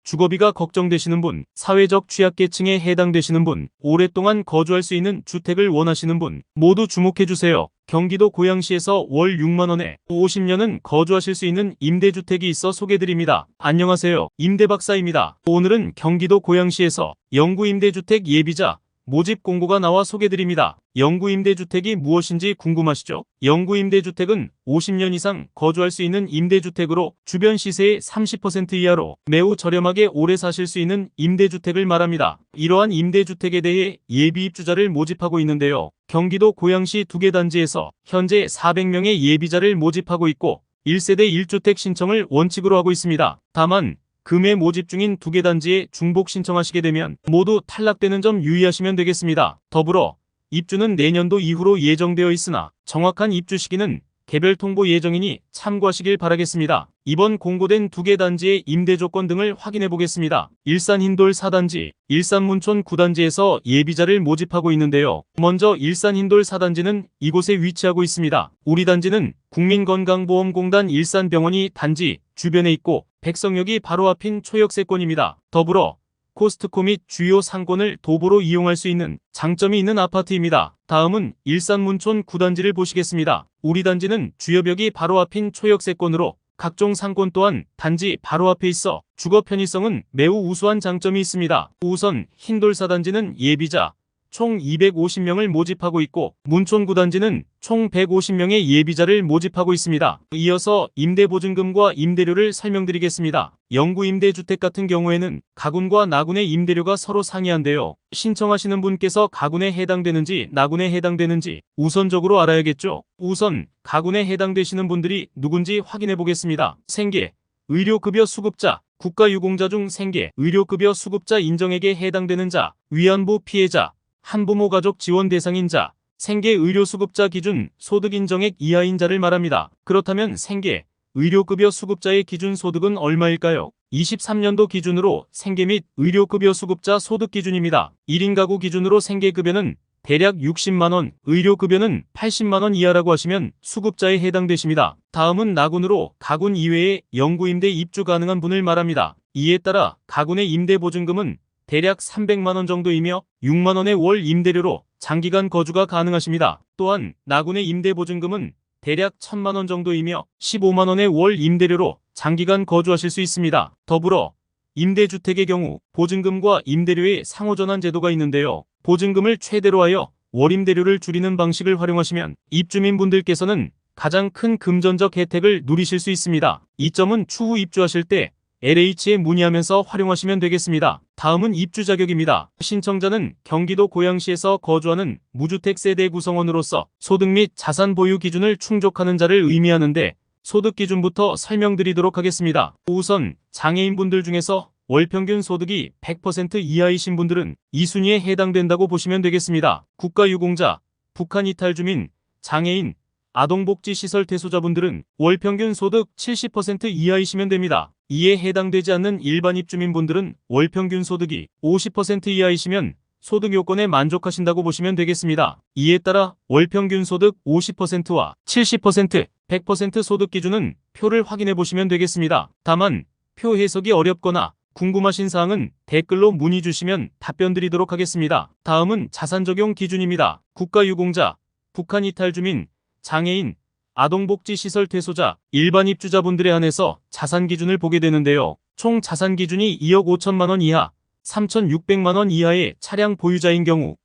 주거비가 걱정되시는 분, 사회적 취약계층에 해당되시는 분, 오랫동안 거주할 수 있는 주택을 원하시는 분 모두 주목해주세요. 경기도 고양시에서 월 6만원에 50년은 거주하실 수 있는 임대주택이 있어 소개드립니다. 안녕하세요. 임대박사입니다. 오늘은 경기도 고양시에서 영구임대주택 예비자 모집 공고가 나와 소개드립니다. 영구임대주택이 무엇인지 궁금하시죠? 영구임대주택은 50년 이상 거주할 수 있는 임대주택으로 주변 시세의 30% 이하로 매우 저렴하게 오래 사실 수 있는 임대주택을 말합니다. 이러한 임대주택에 대해 예비입주자를 모집하고 있는데요. 경기도 고양시 2개 단지에서 현재 400명의 예비자를 모집하고 있고 1세대 1주택 신청을 원칙으로 하고 있습니다. 다만 금해 모집 중인 2개 단지에 중복 신청하시게 되면 모두 탈락되는 점 유의하시면 되겠습니다. 더불어 입주는 내년도 이후로 예정되어 있으나 정확한 입주 시기는 개별 통보 예정이니 참고하시길 바라겠습니다. 이번 공고된 2개 단지의 임대 조건 등을 확인해 보겠습니다. 일산 흰돌 4단지, 일산 문촌 9단지에서 예비자를 모집하고 있는데요. 먼저 일산 흰돌 4단지는 이곳에 위치하고 있습니다. 우리 단지는 국민건강보험공단 일산병원이 단지 주변에 있고 백성역이 바로 앞인 초역세권입니다. 더불어 코스트코 및 주요 상권을 도보로 이용할 수 있는 장점이 있는 아파트입니다. 다음은 일산 문촌 9단지를 보시겠습니다. 우리 단지는 주요벽이 바로 앞인 초역세권으로 각종 상권 또한 단지 바로 앞에 있어 주거 편의성은 매우 우수한 장점이 있습니다. 우선 흰돌 4단지는 예비자 총 250명을 모집하고 있고 문촌 9단지는 총 150명의 예비자를 모집하고 있습니다. 이어서 임대보증금과 임대료를 설명드리겠습니다. 영구임대주택 같은 경우에는 가군과 나군의 임대료가 서로 상이한데요. 신청하시는 분께서 가군에 해당되는지 나군에 해당되는지 우선적으로 알아야겠죠. 우선 가군에 해당되시는 분들이 누군지 확인해 보겠습니다. 생계, 의료급여 수급자, 국가유공자 중 생계, 의료급여 수급자 인정에게 해당되는 자, 위안부 피해자, 한부모 가족 지원 대상인 자, 생계 의료수급자 기준 소득 인정액 이하인 자를 말합니다. 그렇다면 생계 의료급여 수급자의 기준 소득은 얼마일까요? 23년도 기준으로 생계 및 의료급여 수급자 소득 기준입니다. 1인 가구 기준으로 생계급여는 대략 60만원, 의료급여는 80만원 이하라고 하시면 수급자에 해당되십니다. 다음은 나군으로 가군 이외에 영구임대 입주 가능한 분을 말합니다. 이에 따라 가군의 임대보증금은 대략 300만원 정도이며 6만원의 월 임대료로 장기간 거주가 가능하십니다. 또한 나군의 임대보증금은 대략 1000만원 정도이며 15만원의 월 임대료로 장기간 거주하실 수 있습니다. 더불어 임대주택의 경우 보증금과 임대료의 상호전환 제도가 있는데요. 보증금을 최대로 하여 월 임대료를 줄이는 방식을 활용하시면 입주민분들께서는 가장 큰 금전적 혜택을 누리실 수 있습니다. 이 점은 추후 입주하실 때 LH에 문의하면서 활용하시면 되겠습니다. 다음은 입주 자격입니다. 신청자는 경기도 고양시에서 거주하는 무주택 세대 구성원으로서 소득 및 자산 보유 기준을 충족하는 자를 의미하는데 소득 기준부터 설명드리도록 하겠습니다. 우선 장애인분들 중에서 월 평균 소득이 100% 이하이신 분들은 이 순위에 해당된다고 보시면 되겠습니다. 국가유공자, 북한 이탈 주민, 장애인, 아동복지시설 대소자분들은 월 평균 소득 70% 이하이시면 됩니다. 이에 해당되지 않는 일반 입주민분들은 월 평균 소득이 50% 이하이시면 소득 요건에 만족하신다고 보시면 되겠습니다. 이에 따라 월 평균 소득 50%와 70%, 100% 소득 기준은 표를 확인해 보시면 되겠습니다. 다만 표 해석이 어렵거나 궁금하신 사항은 댓글로 문의 주시면 답변 드리도록 하겠습니다. 다음은 자산 적용 기준입니다. 국가유공자, 북한 이탈 주민, 장애인, 아동복지시설 퇴소자, 일반 입주자분들에 한해서 자산 기준을 보게 되는데요. 총 자산 기준이 2억 5천만원 이하, 3,600만원 이하의 차량 보유자인 경우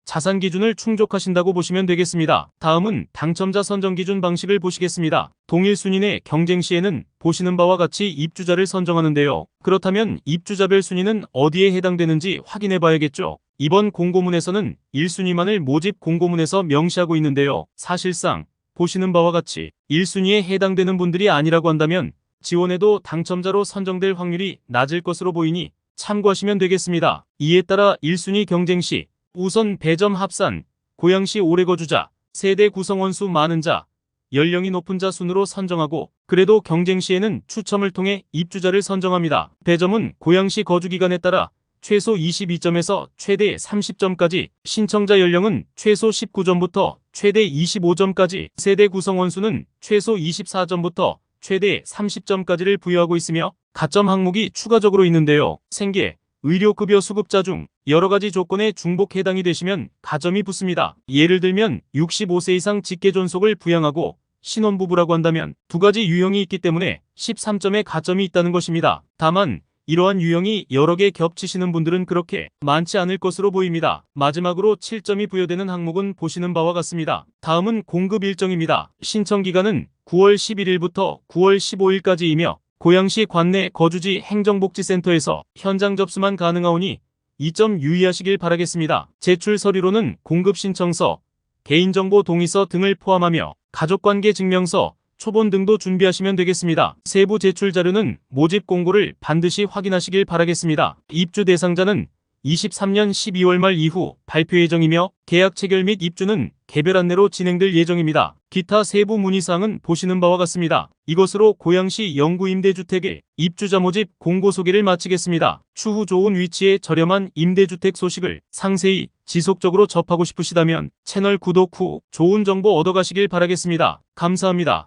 자산 기준을 충족하신다고 보시면 되겠습니다. 다음은 당첨자 선정 기준 방식을 보시겠습니다. 동일 순위 내 경쟁 시에는 보시는 바와 같이 입주자를 선정하는데요. 그렇다면 입주자별 순위는 어디에 해당되는지 확인해 봐야겠죠. 이번 공고문에서는 1순위만을 모집 공고문에서 명시하고 있는데요. 사실상 보시는 바와 같이 1순위에 해당되는 분들이 아니라고 한다면 지원에도 당첨자로 선정될 확률이 낮을 것으로 보이니 참고하시면 되겠습니다. 이에 따라 1순위 경쟁 시 우선 배점 합산, 고양시 오래 거주자, 세대 구성원 수 많은 자, 연령이 높은 자 순으로 선정하고 그래도 경쟁 시에는 추첨을 통해 입주자를 선정합니다. 배점은 고양시 거주기간에 따라 최소 22점에서 최대 30점까지, 신청자 연령은 최소 19점부터 최대 25점까지, 세대 구성원 수는 최소 24점부터 최대 30점까지를 부여하고 있으며 가점 항목이 추가적으로 있는데요. 생계, 의료급여 수급자 중 여러가지 조건에 중복 해당이 되시면 가점이 붙습니다. 예를 들면 65세 이상 직계존속을 부양하고 신혼부부라고 한다면 두 가지 유형이 있기 때문에 13점의 가점이 있다는 것입니다. 다만 이러한 유형이 여러 개 겹치시는 분들은 그렇게 많지 않을 것으로 보입니다. 마지막으로 7점이 부여되는 항목은 보시는 바와 같습니다. 다음은 공급 일정입니다. 신청 기간은 9월 11일부터 9월 15일까지이며 고양시 관내 거주지 행정복지센터에서 현장 접수만 가능하오니 이 점 유의하시길 바라겠습니다. 제출 서류로는 공급 신청서, 개인정보 동의서 등을 포함하며 가족관계 증명서, 초본 등도 준비하시면 되겠습니다. 세부 제출 자료는 모집 공고를 반드시 확인하시길 바라겠습니다. 입주 대상자는 23년 12월 말 이후 발표 예정이며 계약 체결 및 입주는 개별 안내로 진행될 예정입니다. 기타 세부 문의사항은 보시는 바와 같습니다. 이것으로 고양시 영구임대주택의 입주자 모집 공고 소개를 마치겠습니다. 추후 좋은 위치에 저렴한 임대주택 소식을 상세히 지속적으로 접하고 싶으시다면 채널 구독 후 좋은 정보 얻어가시길 바라겠습니다. 감사합니다.